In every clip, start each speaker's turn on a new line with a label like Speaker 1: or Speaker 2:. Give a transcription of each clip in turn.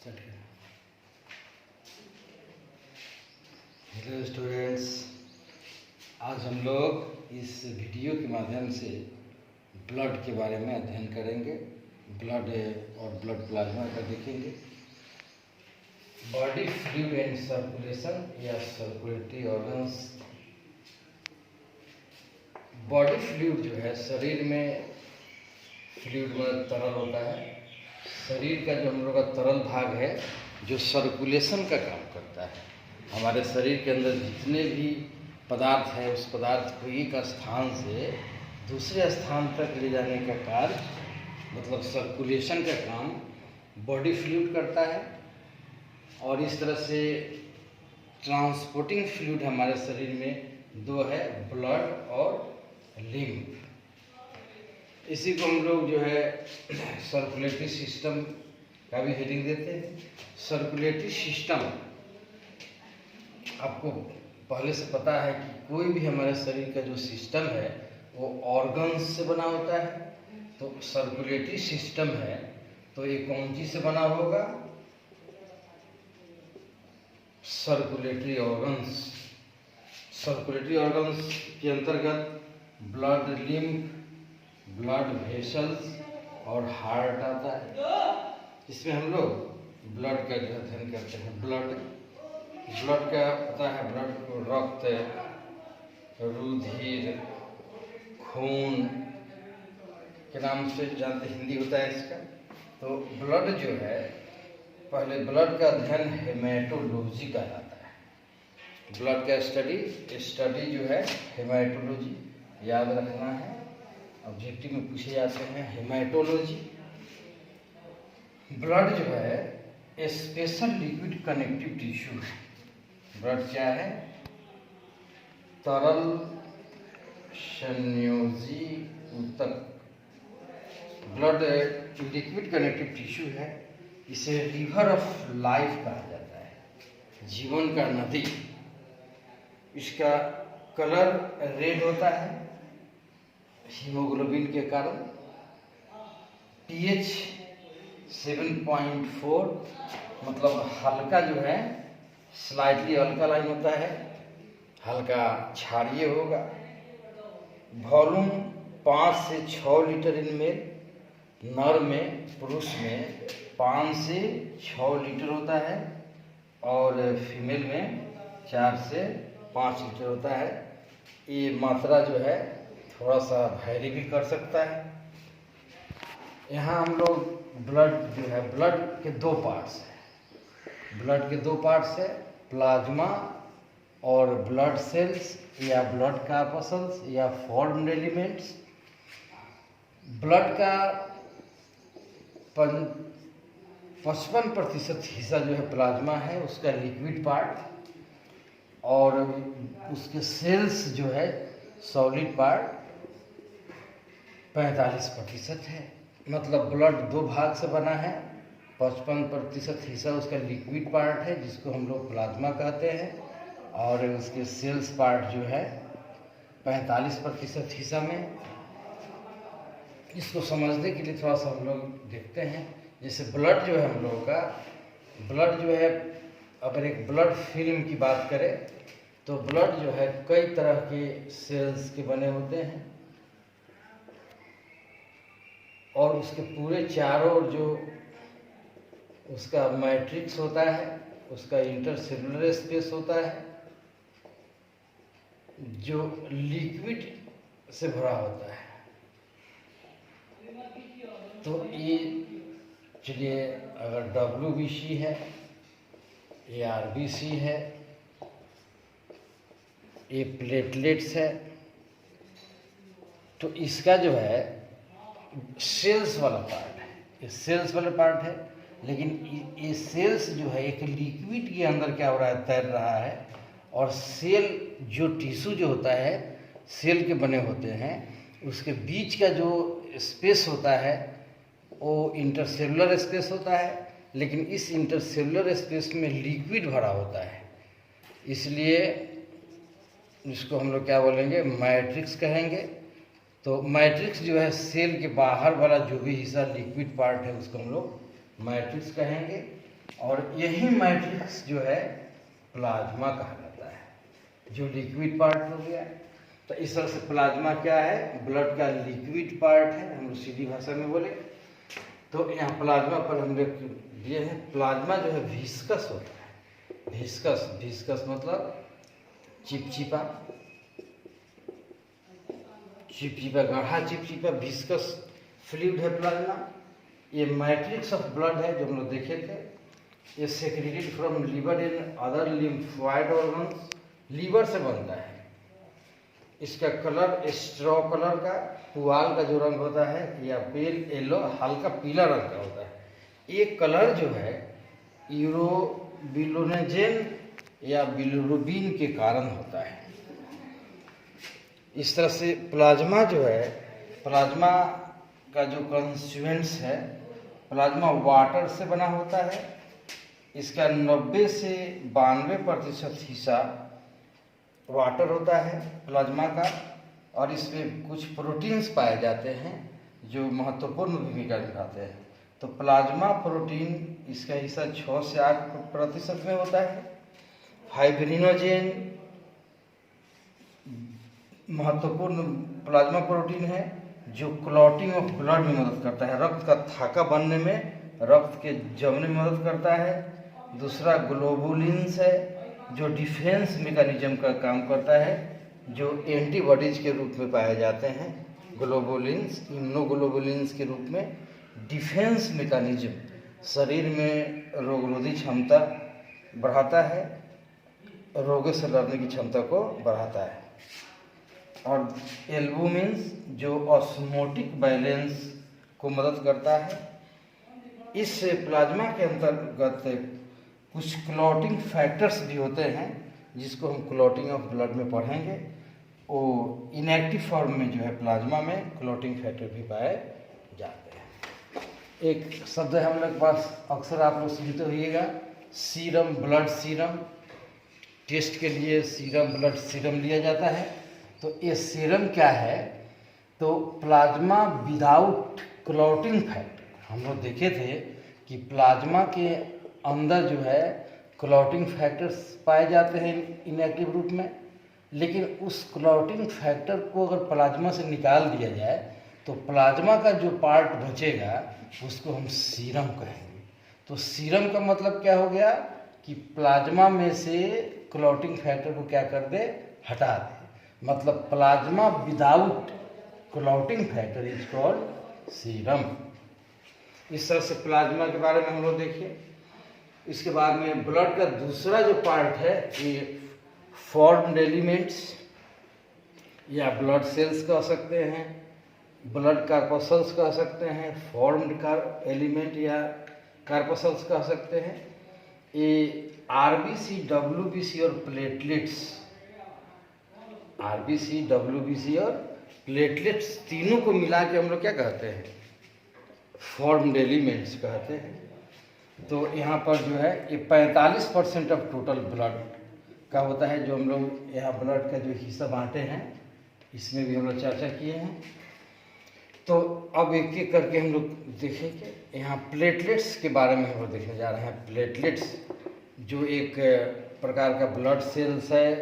Speaker 1: Start करें। Hello students, आज हम लोग इस वीडियो के माध्यम से ब्लड के बारे में अध्ययन करेंगे। ब्लड और ब्लड प्लाज्मा का देखेंगे। बॉडी फ्लूइड एंड सर्कुलेशन या सर्कुलेटरी ऑर्गन्स। बॉडी फ्लूइड जो है, शरीर में फ्लूइड में तरल होता है। शरीर का जो हम लोग का तरल भाग है जो सर्कुलेशन का काम करता है। हमारे शरीर के अंदर जितने भी पदार्थ है उस पदार्थ को एक स्थान से दूसरे स्थान तक ले जाने का कार्य, मतलब सर्कुलेशन का काम बॉडी फ्लूइड करता है। और इस तरह से ट्रांसपोर्टिंग फ्लूइड हमारे शरीर में दो है, ब्लड और लिम्फ। इसी को हम लोग जो है सर्कुलेटरी सिस्टम का भी हेडिंग देते हैं। सर्कुलेटरी सिस्टम, आपको पहले से पता है कि कोई भी हमारे शरीर का जो सिस्टम है वो ऑर्गन्स से बना होता है। तो सर्कुलेटरी सिस्टम है तो ये कौन चीज से बना होगा? Circulatory organs. सर्कुलेटरी ऑर्गन्स के अंतर्गत ब्लड, लिम्फ, ब्लड वेसल्स और हार्ट आता है। इसमें हम लोग ब्लड का जो अध्ययन करते हैं। ब्लड का पता है, ब्लड को रक्त, रुधिर, खून के नाम से जानते, हिंदी होता है इसका। तो ब्लड जो है, पहले ब्लड का अध्ययन हेमेटोलॉजी कहलाता है। ब्लड का स्टडी जो है हेमेटोलॉजी, याद रखना है, ऑब्जेक्टिव में पूछे जाते हैं हेमेटोलॉजी। ब्लड जो है स्पेशल लिक्विड कनेक्टिव टिश्यू है। ब्लड क्या है? तरल संयोजी ऊतक। ब्लड लिक्विड कनेक्टिव टिश्यू है। इसे रिवर ऑफ लाइफ कहा जाता है, जीवन का नदी। इसका कलर रेड होता है हीमोग्लोबिन के कारण। पीएच 7.4, मतलब हल्का जो है, स्लाइटली अल्कालाइन होता है, हल्का क्षारीय होगा। वॉल्यूम 5 से 6 लीटर इन मेल, नर में, पुरुष में 5 से 6 लीटर होता है और फीमेल में 4 से 5 लीटर होता है। ये मात्रा जो है थोड़ा सा वैरी भी कर सकता है। यहाँ हम लोग ब्लड जो है, ब्लड के दो पार्ट्स हैं। ब्लड के दो पार्ट्स है, प्लाज्मा और ब्लड सेल्स या ब्लड कार्पसल्स या फॉर्म्ड एलिमेंट्स। ब्लड का 55% हिस्सा जो है प्लाज्मा है, उसका लिक्विड पार्ट, और उसके सेल्स जो है सॉलिड पार्ट 45% है। मतलब ब्लड दो भाग से बना है। 55% हिस्सा उसका लिक्विड पार्ट है जिसको हम लोग प्लाज्मा कहते हैं, और उसके सेल्स पार्ट जो है 45% हिस्सा में। इसको समझने के लिए थोड़ा सा हम लोग देखते हैं। जैसे ब्लड जो है हम लोगों का, ब्लड जो है, अगर एक ब्लड फिल्म की बात करें तो ब्लड जो है कई तरह के सेल्स के बने होते हैं, और उसके पूरे चारों ओर जो उसका मैट्रिक्स होता है, उसका इंटरसेलुलर स्पेस होता है जो लिक्विड से भरा होता है। तो ये चलिए, अगर WBC है, ARBC है, ये प्लेटलेट्स है, तो इसका जो है सेल्स वाला पार्ट है, ये सेल्स वाला पार्ट है। लेकिन ये सेल्स जो है एक लिक्विड के अंदर क्या हो रहा है, तैर रहा है। और सेल जो टिश्यू जो होता है, सेल के बने होते हैं, उसके बीच का जो स्पेस होता है वो इंटरसेलुलर स्पेस होता है। लेकिन इस इंटरसेलुलर स्पेस में लिक्विड भरा होता है, इसलिए इसको हम लोग क्या बोलेंगे, मैट्रिक्स कहेंगे। तो मैट्रिक्स जो है सेल के बाहर वाला जो भी हिस्सा लिक्विड पार्ट है उसको हम लोग मैट्रिक्स कहेंगे। और यही मैट्रिक्स जो है प्लाज्मा कहा जाता है, जो लिक्विड पार्ट हो गया। तो इस तरह से प्लाज्मा क्या है, ब्लड का लिक्विड पार्ट है, हम लोग सीधी भाषा में बोले तो। यहाँ प्लाज्मा पर हम लोग दिए हैं, प्लाज्मा जो है विस्कस होता है। विस्कस मतलब चिपचिपा, गाढ़ा चिपचिपा विस्कस फ्लूइड है प्लाज्मा। ये मैट्रिक्स ऑफ ब्लड है जो हम लोग देखे थे। ये secreted from liver and other lymphoid organs, liver से बनता है। इसका कलर स्ट्रॉ कलर का, पुआल का जो रंग होता है, या पेल येलो हल्का पीला रंग का होता है। ये कलर जो है यूरोबिलिनोजेन या बिलिरुबिन के कारण होता है। इस तरह से प्लाज्मा जो है, प्लाज्मा का जो कंस्टिट्यूएंट्स है, प्लाज्मा वाटर से बना होता है। इसका 90 से 92% हिस्सा वाटर होता है प्लाज्मा का, और इसमें कुछ प्रोटीन्स पाए जाते हैं जो महत्वपूर्ण भूमिका निभाते हैं। तो प्लाज्मा प्रोटीन इसका हिस्सा 6 से 8% में होता है। फाइब्रिनोजेन महत्वपूर्ण प्लाज्मा प्रोटीन है जो क्लॉटिंग ऑफ ब्लड में मदद करता है, रक्त का थाका बनने में, रक्त के जमने में मदद करता है। दूसरा ग्लोबुलिन्स है जो डिफेंस मैकेनिज्म का काम करता है, जो एंटीबॉडीज के रूप में पाए जाते हैं। ग्लोबुलिन्स इम्यूनोग्लोबुलिन्स के रूप में डिफेंस मैकेनिज्म, शरीर में रोगरोधी क्षमता बढ़ाता है, रोगों से लड़ने की क्षमता को बढ़ाता है। और एल्बुमिन्स जो ऑस्मोटिक बैलेंस को मदद करता है। इस प्लाज्मा के अंतर्गत कुछ क्लॉटिंग फैक्टर्स भी होते हैं जिसको हम क्लॉटिंग ऑफ ब्लड में पढ़ेंगे। वो इनएक्टिव फॉर्म में जो है प्लाज्मा में क्लॉटिंग फैक्टर भी पाए जाते हैं। एक शब्द है हम लोग के पास, अक्सर आप लोग सुनते होइएगा, सीरम, ब्लड सीरम। टेस्ट के लिए सीरम, ब्लड सीरम लिया जाता है। तो ये सीरम क्या है, तो प्लाज्मा विदाउट क्लॉटिंग फैक्टर। हम लोग देखे थे कि प्लाज्मा के अंदर जो है क्लॉटिंग फैक्टर्स पाए जाते हैं इनएक्टिव रूप में, लेकिन उस क्लॉटिंग फैक्टर को अगर प्लाज्मा से निकाल दिया जाए तो प्लाज्मा का जो पार्ट बचेगा उसको हम सीरम कहेंगे। तो सीरम का मतलब क्या हो गया कि प्लाज्मा में से क्लॉटिंग फैक्टर को क्या कर दे, हटा दे। मतलब plasma without clotting factor is called serum. इस तरह से प्लाज्मा के बारे में हम लोग देखिए। इसके बाद में ब्लड का दूसरा जो पार्ट है, ये फॉर्म्ड एलिमेंट्स या ब्लड सेल्स कह सकते हैं, ब्लड कार्पसल्स कह सकते हैं, फॉर्म्ड एलिमेंट या कार्पसल्स कह सकते हैं। ये आरबीसी, डब्ल्यूबीसी और प्लेटलेट्स, आरबीसी, डब्ल्यूबीसी और प्लेटलेट्स तीनों को मिला के हम लोग क्या कहते हैं, फॉर्म्ड एलिमेंट्स कहते हैं। तो यहाँ पर जो है ये 45% ऑफ टोटल ब्लड का होता है, जो हम लोग यहाँ ब्लड का जो हिस्सा बांटे हैं इसमें भी हम लोग चर्चा किए हैं। तो अब एक एक करके हम लोग देखेंगे। यहाँ प्लेटलेट्स के बारे में हम लोग देखने जा रहे हैं। प्लेटलेट्स जो एक प्रकार का ब्लड सेल्स है,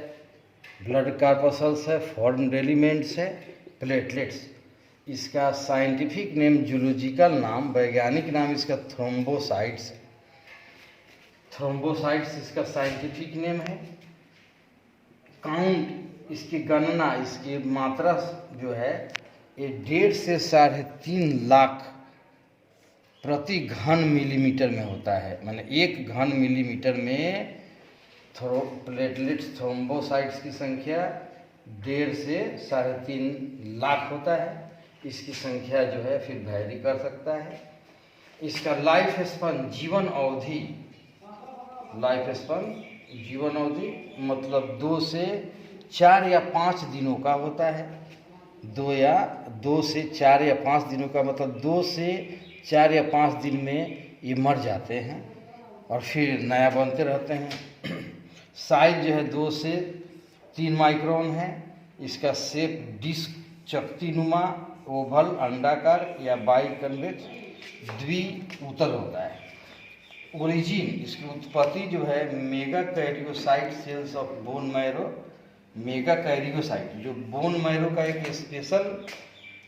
Speaker 1: ब्लड कार्पसल्स है, फॉर्म्ड एलिमेंट्स है, प्लेटलेट्स। इसका साइंटिफिक नेम, जूलॉजिकल नाम, वैज्ञानिक नाम इसका थ्रोम्बोसाइट्स है। थ्रोम्बोसाइट्स इसका साइंटिफिक नेम है। काउंट, इसकी गणना, इसकी मात्रा जो है ये 1.5 से 3.5 लाख प्रति घन मिलीमीटर में होता है। माने 1 घन मिलीमीटर में प्लेटलेट्स, थ्रोम्बोसाइट्स की संख्या 1.5 से 3.5 लाख होता है। इसकी संख्या जो है फिर वैरी कर सकता है। इसका लाइफ स्पैन, जीवन अवधि, लाइफ स्पैन जीवन अवधि मतलब 2 से 4 या 5 दिनों का होता है। 2 से 4 या 5 दिनों का मतलब 2 से 4 या 5 दिन में ये मर जाते हैं और फिर नया बनते रहते हैं। साइज जो है 2 से 3 माइक्रोन है। इसका शेप डिस्क, चकतीनुमा, ओवल, अंडाकार या बाइकन्वेक्स, द्विउतल होता है। ओरिजिन, इसकी उत्पत्ति जो है megakaryocyte cells of bone marrow, megakaryocyte जो बोन मैरो का एक special,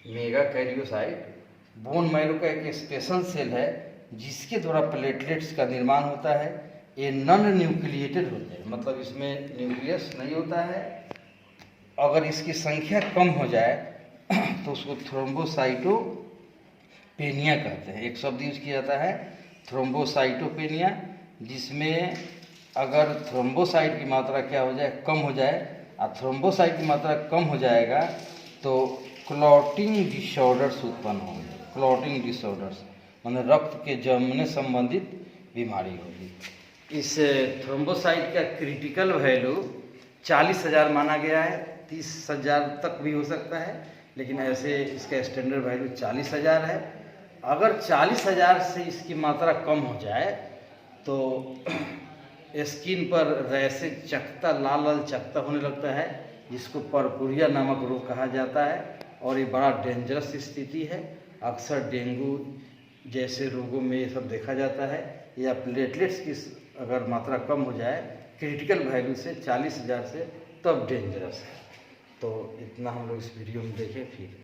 Speaker 1: megakaryocyte bone marrow का एक स्पेशल सेल है जिसके द्वारा प्लेटलेट्स का निर्माण होता है। ये नॉन न्यूक्लिएटेड होते हैं, मतलब इसमें न्यूक्लियस नहीं होता है। अगर इसकी संख्या कम हो जाए तो उसको थ्रोम्बोसाइटोपेनिया कहते हैं। एक शब्द यूज किया जाता है थ्रोम्बोसाइटोपेनिया, जिसमें अगर थ्रोम्बोसाइट की मात्रा क्या हो जाए, कम हो जाए, और थ्रोम्बोसाइट की मात्रा कम हो जाएगा तो क्लॉटिंग डिसऑर्डर्स उत्पन्न होंगे। क्लॉटिंग डिसऑर्डर्स मतलब रक्त के जमने संबंधित बीमारी होगी। इस थ्रोम्बोसाइट का क्रिटिकल वैल्यू 40,000 माना गया है, 30,000 तक भी हो सकता है, लेकिन ऐसे इसका स्टैंडर्ड वैल्यू 40,000 है। अगर 40,000 से इसकी मात्रा कम हो जाए तो स्किन पर रैशेज, चकत्ता, लाल लाल चकत्ता होने लगता है, जिसको परपुरिया नामक रोग कहा जाता है, और ये बड़ा डेंजरस स्थिति है। अक्सर डेंगू जैसे रोगों में ये सब देखा जाता है। या प्लेटलेट्स की अगर मात्रा कम हो जाए क्रिटिकल वैल्यू से 40,000 से, तब डेंजरस है। तो इतना हम लोग इस वीडियो में देखें। फिर